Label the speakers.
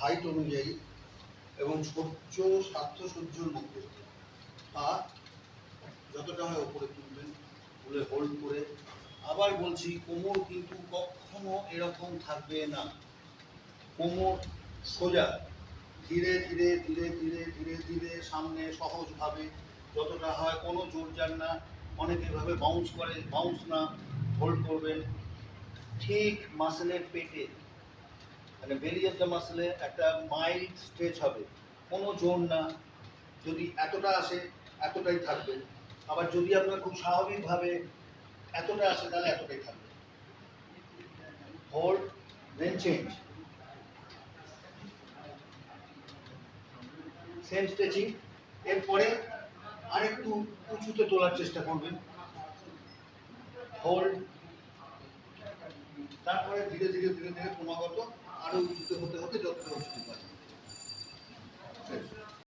Speaker 1: Height অনুযায়ী এবং সাধ্য সহ্যের মধ্যে পা যতটা হয় ওপরে তুলবেন, তুলে হোল্ড করে। আবার বলছি, কোমর কিন্তু কখনো এরকম থাকবে না, কোমর সোজা। ধীরে ধীরে ধীরে ধীরে ধীরে ধীরে সামনে সহজভাবে যতটা হয়, কোনো জোর যান না। অনেকে এভাবে বাউন্স করে, বাউন্স না, হোল্ড করবেন। ঠিক মাসেলের পেটে, মানে বেলি অফ দ্য মাসেলে একটা মাইল্ড স্ট্রেচ হবে, কোনো জোর না। যদি এতটা আসে এতটাই থাকবে, আবার যদি আপনার খুব স্বাভাবিকভাবে এতটা আসে তাহলে এতটাই থাকবে। হোল্ড, দেন চেঞ্জ। Same stretching. এরপরে আরেকটু উঁচুতে তোলার চেষ্টা করবেন, হোল্ড। তারপরে ধীরে ধীরে ধীরে ধীরে ক্রমাগত আরো উঁচুতে হতে হতে যত